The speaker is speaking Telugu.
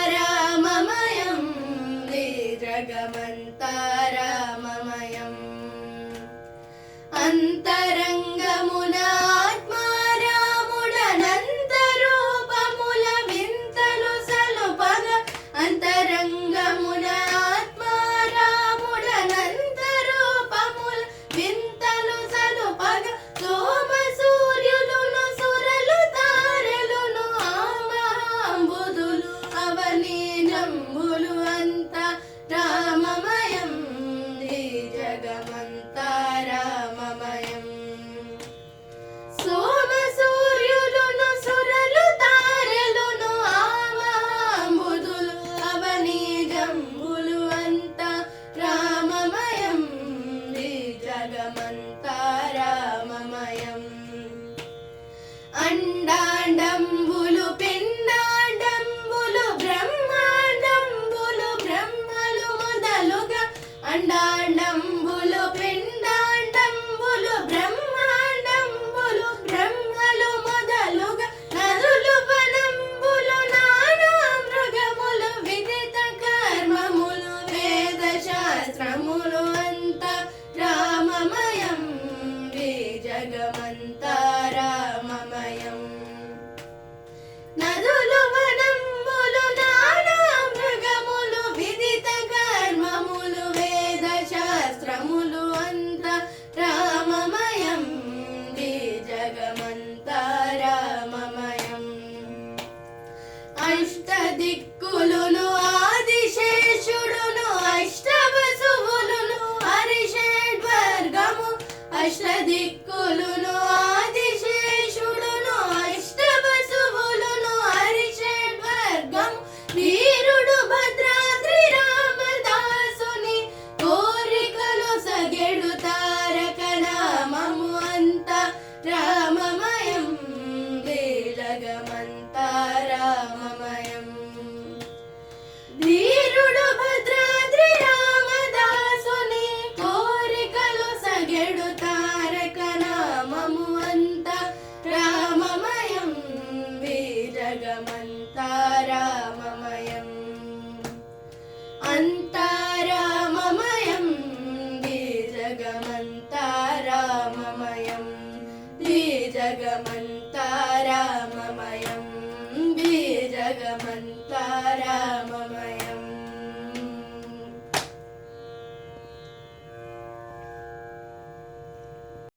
అంతారామమయం జగమంతారామమయం అంతరంగమున ఆత్మారాముడనంత రూపముల వింతలు సలుపగ అంతరంగమున ఆత్మారాముడనంత రూపముల వింతలు సలుపగ సోమ సూర్యులును సురలు తారలును ఆమహాంబుధులు అవని జంబులు అంత రామమయం ఈ జగమంతారామమయం సోమ సూర్యులును సురలు తారలును ఆమహాంబుధులు అవని జంబులు అంత రామమయం ఈ జగమంతారామమయం అండాండంబులు పిండాండంబులు బ్రహ్మాండంబులు బ్రహ్మలు మొదలుగా అండాండంబులు పిండాండంబులు బ్రహ్మాండంబులు బ్రహ్మలు మొదలుగా నదులు వనంబులు నానా మృగములు విదిత కర్మములు వేద శాస్త్రములు అంత రామమయం ఈ జగమంతారామమయం నదులు వనంబులు నానా మృగములు విదిత కర్మములు వేద శాస్త్రములు అంత రామమయం ఈ జగమంతారామమయం అష్టదిక్కులును ఆదిశేషుడును అష్టవసువులును హరిషడ్వర్గము అష్టదిక్కులును ఆదిశేషుడును అష్టవసువులును హరిషడ్వర్గము వీరుడు భద్రాద్రి రామదాసుని కోరికలు సగెడు తారక నామము అంత రామమయం ఈ జగమంతారామమయం ధీరుడు భద్రాద్రి రామదాసుని కోరికలు సగెడు తారక నామము అంత రామమయం ఈ జగమంతారామమయం అంతారామమయం ఈ జగమంతారామమయం ఈ జగమంతారామమయం ఈ జగమంతారామమయం